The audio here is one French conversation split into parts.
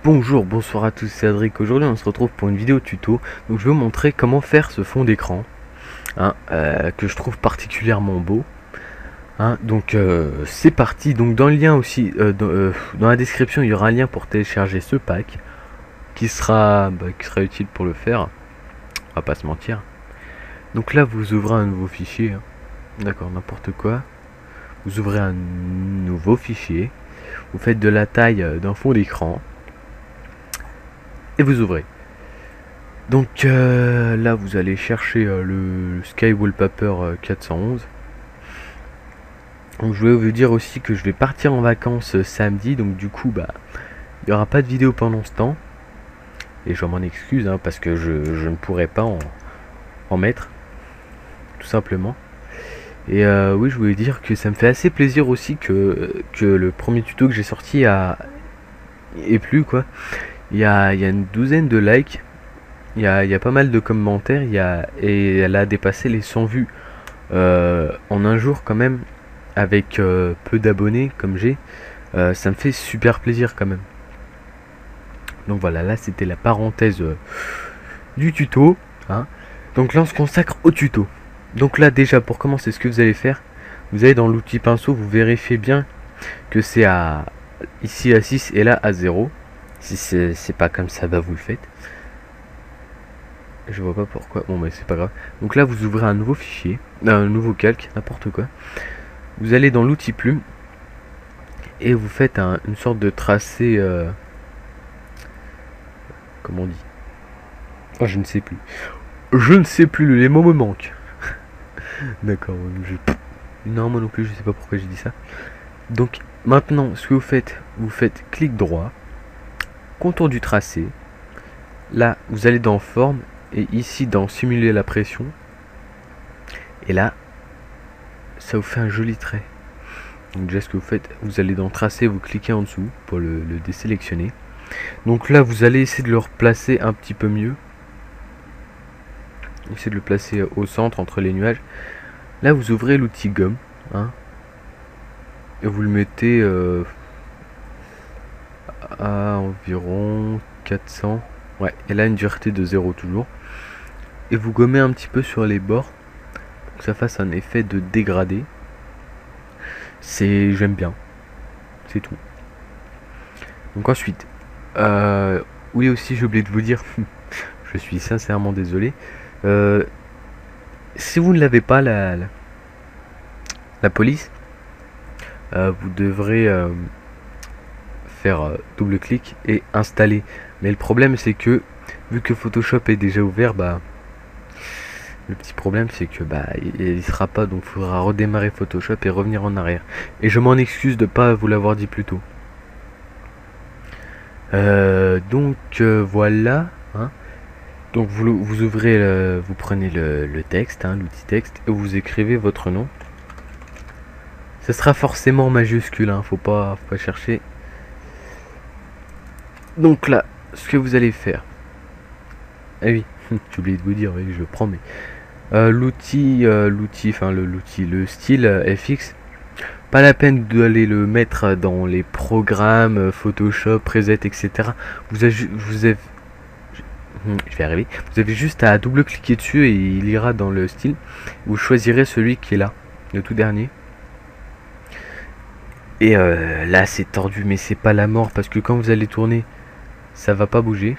Bonjour, bonsoir à tous, c'est Adric. Aujourd'hui on se retrouve pour une vidéo tuto. Donc je vais vous montrer comment faire ce fond d'écran, que je trouve particulièrement beau. C'est parti. Donc dans le lien aussi, dans la description, il y aura un lien pour télécharger ce pack qui sera utile pour le faire. On va pas se mentir. Donc là vous ouvrez un nouveau fichier, d'accord, n'importe quoi. Vous ouvrez un nouveau fichier, vous faites de la taille d'un fond d'écran et vous ouvrez. Donc là vous allez chercher le Sky Wallpaper 411. Donc je voulais vous dire aussi que je vais partir en vacances samedi, donc du coup il n'y aura pas de vidéo pendant ce temps. Et je m'en excuse parce que je ne pourrai pas en mettre, tout simplement. Et oui, je voulais dire que ça me fait assez plaisir aussi que le premier tuto que j'ai sorti ait plu, quoi. Il y a une douzaine de likes, il y a pas mal de commentaires, et elle a dépassé les 100 vues en un jour quand même, avec peu d'abonnés comme j'ai. Ça me fait super plaisir quand même. Donc voilà, là c'était la parenthèse du tuto. Donc là on se consacre au tuto. Donc là déjà pour commencer, ce que vous allez faire, vous allez dans l'outil pinceau, vous vérifiez bien que c'est ici à 6 et là à 0. Si c'est pas comme ça, vous le faites. Je vois pas pourquoi. Bon, mais c'est pas grave. Donc là, vous ouvrez un nouveau fichier, un nouveau calque, n'importe quoi. Vous allez dans l'outil plume et vous faites une sorte de tracé. Comment on dit? Oh, je ne sais plus. Je ne sais plus. Les mots me manquent. D'accord. Non, moi non plus. Je sais pas pourquoi j'ai dit ça. Donc maintenant, ce que vous faites clic droit, contour du tracé. Là, vous allez dans forme et ici dans simuler la pression. Et là, ça vous fait un joli trait. Donc déjà, ce que vous faites, vous allez dans tracé, vous cliquez en dessous pour le désélectionner. Donc là, vous allez essayer de le replacer un petit peu mieux. Essayez de le placer au centre entre les nuages. Là, vous ouvrez l'outil gomme, et vous le mettez à environ 400. Ouais, et là une dureté de 0 toujours. Et vous gommez un petit peu sur les bords pour que ça fasse un effet de dégradé. J'aime bien. C'est tout. Donc ensuite, oui aussi j'ai oublié de vous dire, je suis sincèrement désolé. Si vous ne l'avez pas la police, vous devrez faire double clic et installer. Mais le problème c'est que vu que Photoshop est déjà ouvert, le petit problème c'est que il sera pas, donc il faudra redémarrer Photoshop et revenir en arrière. Et je m'en excuse de pas vous l'avoir dit plus tôt. Voilà. Donc vous ouvrez, vous prenez le texte, l'outil texte, et vous écrivez votre nom. Ce sera forcément en majuscule, faut pas chercher. Donc là, ce que vous allez faire. Ah oui, j'ai oublié de vous dire, oui, je prends, mais le style FX, pas la peine d'aller le mettre dans les programmes Photoshop, Preset, etc. Je vais arriver. Vous avez juste à double cliquer dessus et il ira dans le style. Vous choisirez celui qui est là, le tout dernier. Et là c'est tordu, mais c'est pas la mort parce que quand vous allez tourner, ça va pas bouger.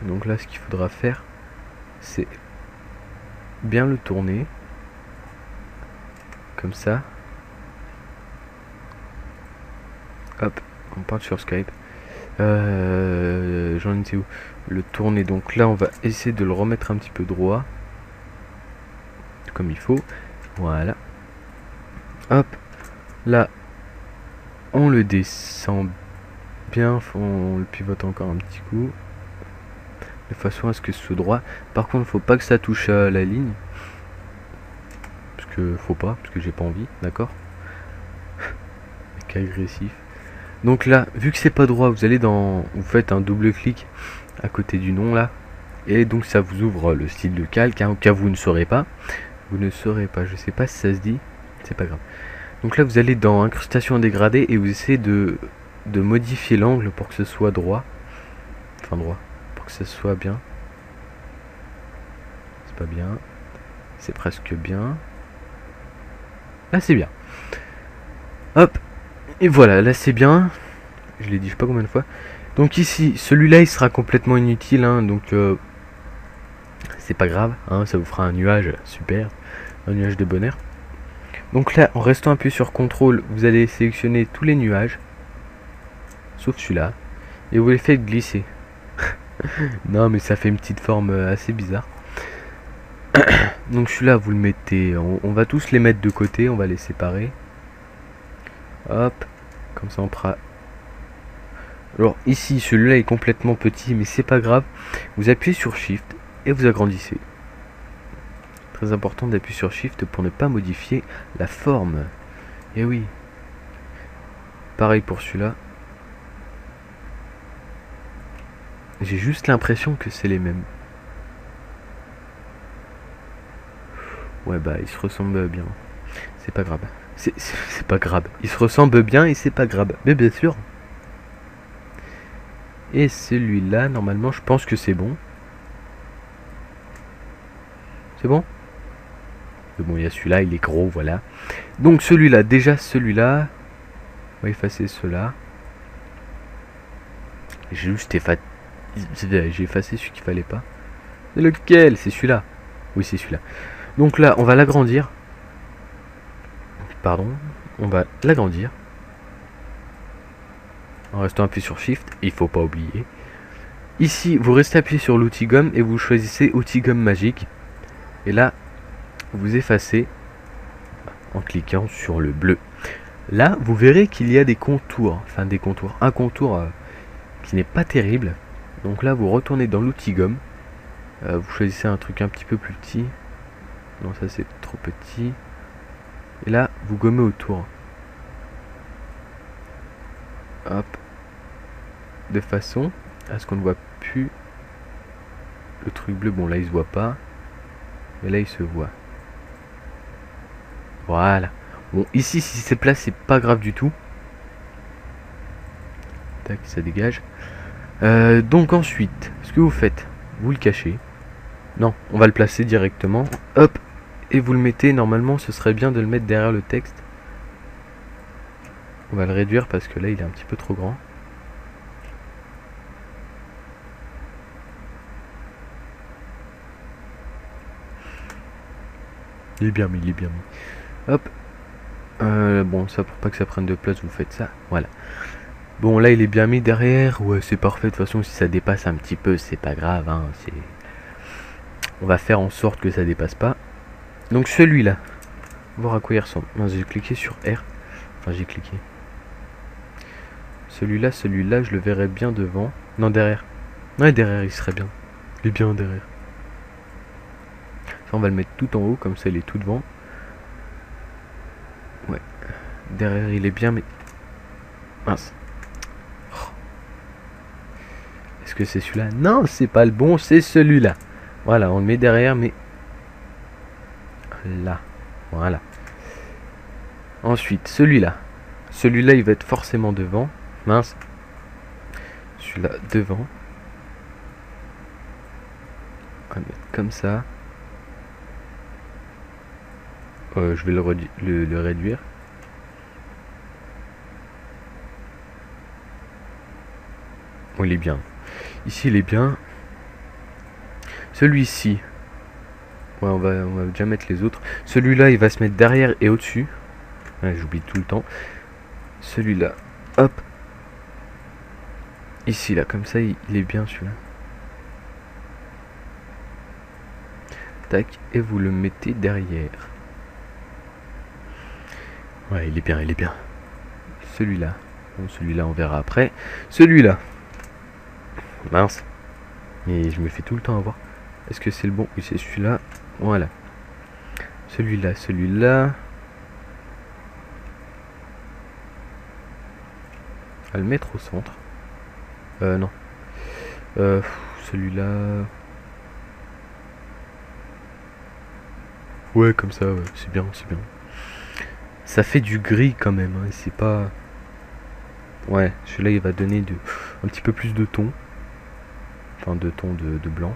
Donc là, ce qu'il faudra faire, c'est bien le tourner comme ça. Hop, on part sur Skype. J'en étais où? Le tourner. Donc là, on va essayer de le remettre un petit peu droit, comme il faut. Voilà. Hop. Là, on le descend bien. On le pivote encore un petit coup, de façon à ce que ce soit droit. Par contre, faut pas que ça touche à la ligne. Parce que j'ai pas envie, d'accord. Agressif. Donc là, vu que c'est pas droit, vous faites un double clic à côté du nom là, et donc ça vous ouvre le style de calque, au cas où vous ne saurez pas. Je sais pas si ça se dit, c'est pas grave. Donc là, vous allez dans incrustation dégradée et vous essayez de modifier l'angle pour que ce soit droit. Enfin droit, pour que ce soit bien. C'est pas bien. C'est presque bien. Là c'est bien. Hop. Et voilà, là c'est bien. Je l'ai dit je sais pas combien de fois. Donc ici, celui-là il sera complètement inutile. Hein, donc c'est pas grave. Hein, ça vous fera un nuage super. Un nuage de bonheur. Donc là, en restant appuyé sur CTRL, vous allez sélectionner tous les nuages. Sauf celui-là. Et vous les faites glisser. Non mais ça fait une petite forme assez bizarre. Donc celui-là vous le mettez, on va tous les mettre de côté, on va les séparer. Hop, comme ça on fera. Alors ici celui-là est complètement petit mais c'est pas grave. Vous appuyez sur Shift et vous agrandissez. Très important d'appuyer sur Shift pour ne pas modifier la forme. Et oui. Pareil pour celui-là. J'ai juste l'impression que c'est les mêmes. Ouais bah ils se ressemblent bien. C'est pas grave. C'est pas grave. Ils se ressemblent bien et c'est pas grave. Mais bien sûr. Et celui-là, normalement, je pense que c'est bon. C'est bon? Mais bon, il y a celui-là, il est gros, voilà. Donc celui-là, déjà celui-là. On va effacer cela. J'ai juste effacé. J'ai effacé celui qu'il fallait pas. C'est lequel? C'est celui-là. Oui, c'est celui-là. Donc là, on va l'agrandir. Pardon. On va l'agrandir. En restant appuyé sur Shift. Il faut pas oublier. Ici, vous restez appuyé sur l'outil gomme et vous choisissez outil gomme magique. Et là, vous effacez en cliquant sur le bleu. Là, vous verrez qu'il y a des contours. Enfin, des contours. Un contour qui n'est pas terrible. Donc là, vous retournez dans l'outil gomme. Vous choisissez un truc un petit peu plus petit. Non, ça c'est trop petit. Et là, vous gommez autour. Hop. De façon à ce qu'on ne voit plus le truc bleu. Bon, là, il se voit pas. Mais là, il se voit. Voilà. Bon, ici, si c'est plat, c'est pas grave du tout. Tac, ça dégage. Donc ensuite, ce que vous faites, vous le cachez. Non, on va le placer directement. Hop. Et vous le mettez, normalement ce serait bien de le mettre derrière le texte. On va le réduire parce que là il est un petit peu trop grand. Il est bien mis, il est bien mis. Hop. Bon, ça pour pas que ça prenne de place, vous faites ça. Voilà. Bon, là il est bien mis derrière. Ouais, c'est parfait. De toute façon, si ça dépasse un petit peu, c'est pas grave. Hein. On va faire en sorte que ça dépasse pas. Donc celui-là, voir à quoi il ressemble. J'ai cliqué sur R. Enfin, j'ai cliqué. Celui-là, je le verrais bien devant. Non, derrière. Ouais, derrière, il serait bien. Il est bien derrière. Ça, on va le mettre tout en haut, comme ça, il est tout devant. Ouais. Derrière, il est bien, mais... Mince. Oh. Est-ce que c'est celui-là? Non, c'est pas le bon, c'est celui-là. Voilà, on le met derrière, mais... Là. Voilà. Ensuite, celui-là. Celui-là, il va être forcément devant. Mince. Celui-là, devant. On va mettre comme ça. Je vais le réduire. Bon, il est bien. Ici, il est bien. Celui-ci. Ouais, on va déjà mettre les autres. Celui-là, il va se mettre derrière et au-dessus. Ouais, j'oublie tout le temps. Celui-là. Hop. Ici, là, comme ça, il est bien, celui-là. Tac. Et vous le mettez derrière. Ouais, il est bien, il est bien. Celui-là. Bon, celui-là, on verra après. Celui-là. Mince. Et je me fais tout le temps avoir. Est-ce que c'est le bon? Oui, c'est celui-là. Voilà. Celui-là, celui-là. On va le mettre au centre. Non. Celui-là. Ouais, comme ça, ouais. C'est bien, c'est bien. Ça fait du gris quand même, hein. C'est pas... Ouais, celui-là il va donner un petit peu plus de ton. Enfin de ton de blanc.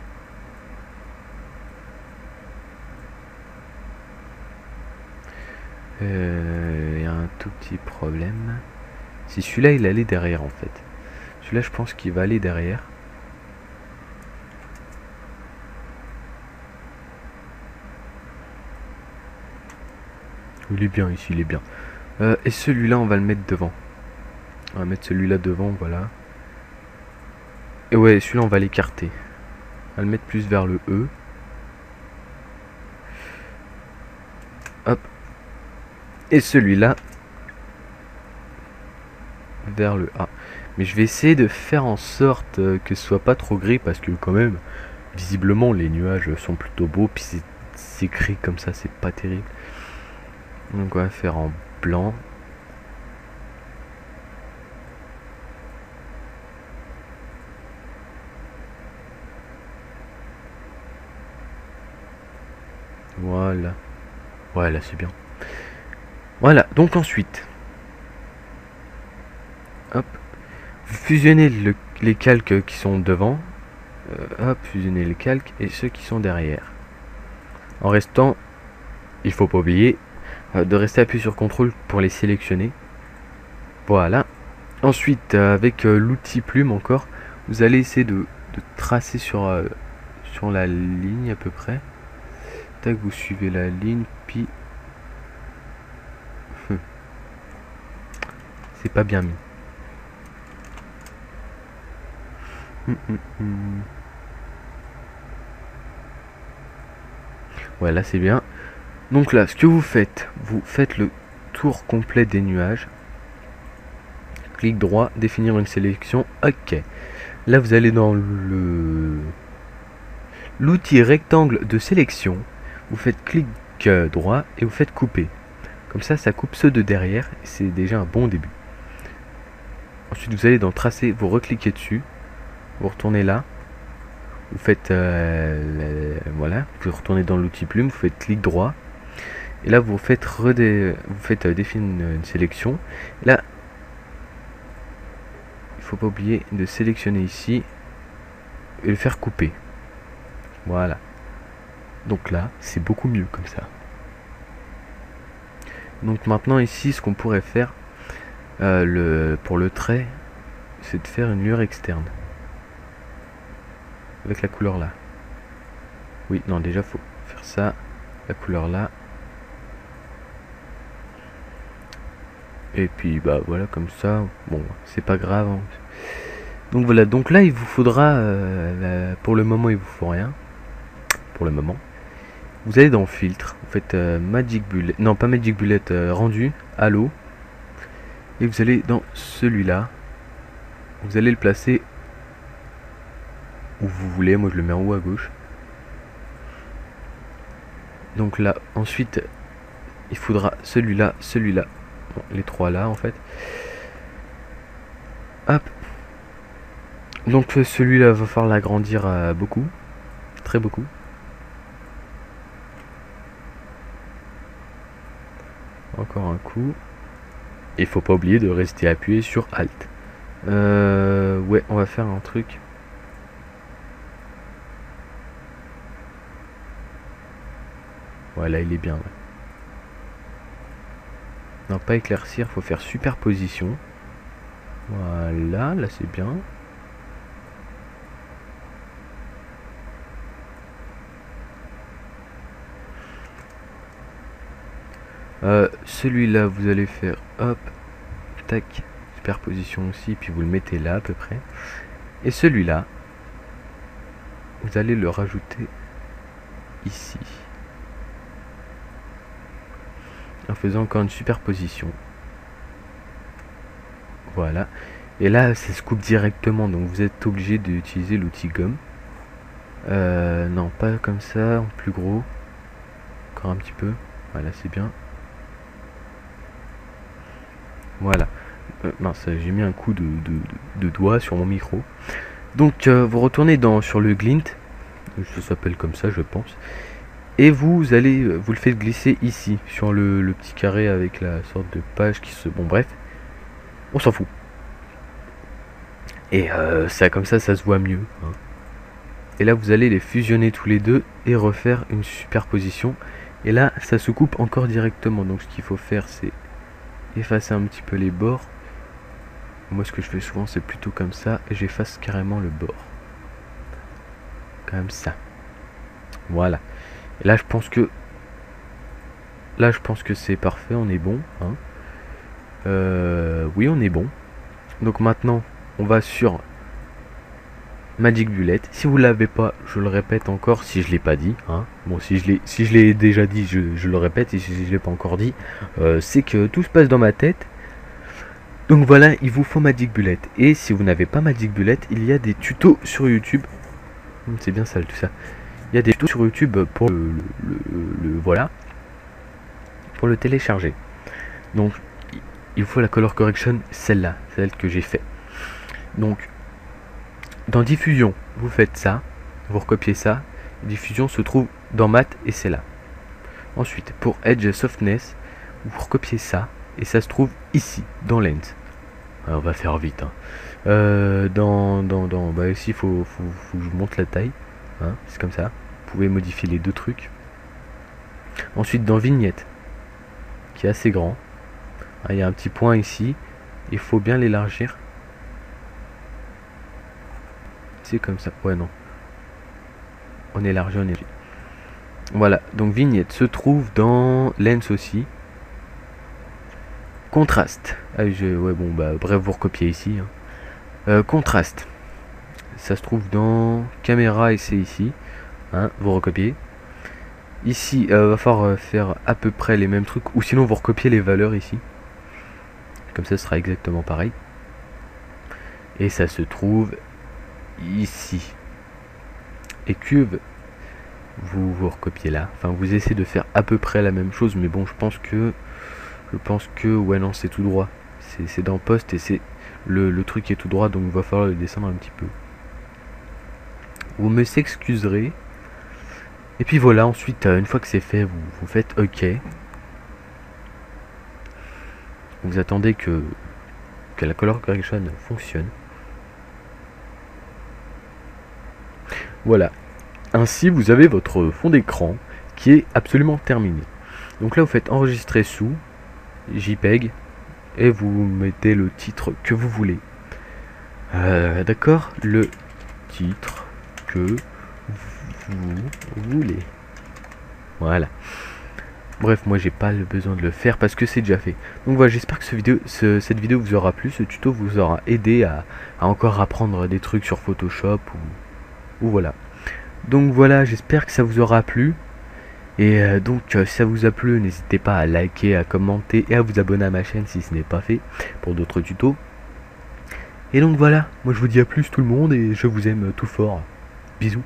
Il y a un tout petit problème. Si celui-là il allait derrière en fait. Celui-là je pense qu'il va aller derrière. Il est bien ici, il est bien. Et celui-là on va le mettre devant. On va mettre celui-là devant, voilà. Et ouais, celui-là on va l'écarter. On va le mettre plus vers le E. Hop. Et celui-là vers le A. Mais je vais essayer de faire en sorte que ce soit pas trop gris parce que quand même, visiblement les nuages sont plutôt beaux. Puis c'est gris comme ça, c'est pas terrible. Donc on va faire en blanc. Voilà. Voilà, c'est bien. Voilà, donc ensuite. Hop. Vous fusionnez les calques qui sont devant. Hop, fusionnez les calques et ceux qui sont derrière. En restant, il faut pas oublier de rester appuyé sur CTRL pour les sélectionner. Voilà. Ensuite, avec l'outil plume encore, vous allez essayer de tracer sur la ligne à peu près. Tac, vous suivez la ligne, puis c'est pas bien mis. Ouais, là c'est bien. Donc là, ce que vous faites le tour complet des nuages. Clic droit, définir une sélection. Ok. Là, vous allez dans l'outil rectangle de sélection. Vous faites clic droit et vous faites couper. Comme ça coupe ceux de derrière. C'est déjà un bon début. Ensuite, vous allez dans tracer, vous recliquez dessus. Vous retournez là. Vous faites voilà. Vous retournez dans l'outil plume. Vous faites clic droit. Et là, vous faites définir une sélection. Et là, il faut pas oublier de sélectionner ici et le faire couper. Voilà. Donc là, c'est beaucoup mieux comme ça. Donc maintenant ici, ce qu'on pourrait faire pour le trait, c'est de faire une lueur externe avec la couleur là. Oui, non, déjà faut faire ça, la couleur là. Et puis bah voilà, comme ça. Bon, c'est pas grave, hein. Donc voilà, donc là il vous faudra pour le moment il vous faut rien. Pour le moment. Vous allez dans filtre, vous faites Magic Bullet, non pas Magic Bullet, rendu, halo. Et vous allez dans celui-là. Vous allez le placer où vous voulez, moi je le mets en haut à gauche. Donc là, ensuite, il faudra celui-là, celui-là. Bon, les trois là en fait. Hop. Donc celui-là va falloir l'agrandir beaucoup. Très beaucoup. Encore un coup. Et il faut pas oublier de rester appuyé sur Alt. Ouais, on va faire un truc. Voilà, il est bien. Ouais. Non, pas éclaircir, faut faire superposition. Voilà, là c'est bien. Celui-là, vous allez faire hop, tac, superposition aussi, puis vous le mettez là à peu près. Et celui-là, vous allez le rajouter ici. En faisant encore une superposition. Voilà. Et là, ça se coupe directement, donc vous êtes obligé d'utiliser l'outil gomme. Non, pas comme ça, en plus gros. Encore un petit peu. Voilà, c'est bien. Voilà. Mince, j'ai mis un coup de doigt sur mon micro. Donc, vous retournez sur le glint. Ça s'appelle comme ça, je pense. Et vous allez, vous le faites glisser ici, sur le petit carré avec la sorte de page qui se... Bon, bref. On s'en fout. Et ça, comme ça se voit mieux, hein. Et là vous allez les fusionner tous les deux et refaire une superposition. Et là ça se coupe encore directement. Donc ce qu'il faut faire c'est effacer un petit peu les bords. Moi ce que je fais souvent c'est plutôt comme ça. Et j'efface carrément le bord. Comme ça. Voilà. Et là je pense que c'est parfait, on est bon, hein. Oui on est bon. Donc maintenant on va sur Magic Bullet. Si vous l'avez pas, je le répète encore si je l'ai pas dit, hein. Bon si je l'ai déjà dit, je le répète, et si je l'ai pas encore dit, c'est que tout se passe dans ma tête. Donc voilà, il vous faut Magic Bullet. Et si vous n'avez pas Magic Bullet, il y a des tutos sur YouTube. C'est bien sale tout ça. Il y a des tutos sur YouTube pour voilà, pour le télécharger. Donc il faut la color correction, celle-là, celle que j'ai fait. Donc dans diffusion, vous faites ça, vous recopiez ça. Diffusion se trouve dans matte et c'est là. Ensuite pour edge softness, vous recopiez ça et ça se trouve ici dans lens. Alors, on va faire vite, hein. Bah ici il faut que je monte la taille, hein, c'est comme ça. Vous pouvez modifier les deux trucs. Ensuite dans vignette, qui est assez grand, il y a un petit point ici, il faut bien l'élargir. C'est comme ça, ouais non. On élargit, on élargit. Voilà, donc vignette se trouve dans lens aussi. Contraste. Ah, ouais bon bah bref vous recopiez ici, hein. Contraste. Ça se trouve dans caméra et c'est ici, hein, vous recopiez. Ici va falloir faire à peu près les mêmes trucs, ou sinon vous recopiez les valeurs ici. Comme ça ce sera exactement pareil. Et ça se trouve ici. Et cuve, vous recopiez là. Enfin vous essayez de faire à peu près la même chose, mais bon je pense que ouais non c'est tout droit. C'est dans poste et c'est le truc est tout droit, donc il va falloir le descendre un petit peu. Vous me s'excuserez. Et puis voilà, ensuite une fois que c'est fait, vous faites OK. Vous attendez que la color correction fonctionne. Voilà. Ainsi vous avez votre fond d'écran qui est absolument terminé. Donc là vous faites enregistrer sous JPEG et vous mettez le titre que vous voulez. D'accord, le titre que vous voulez. Voilà. Bref, moi j'ai pas le besoin de le faire parce que c'est déjà fait. Donc voilà, j'espère que cette vidéo vous aura plu, ce tuto vous aura aidé à encore apprendre des trucs sur Photoshop ou voilà. Donc voilà, j'espère que ça vous aura plu. Et donc si ça vous a plu, n'hésitez pas à liker, à commenter et à vous abonner à ma chaîne si ce n'est pas fait pour d'autres tutos. Et donc voilà, moi je vous dis à plus tout le monde et je vous aime tout fort. Bisous.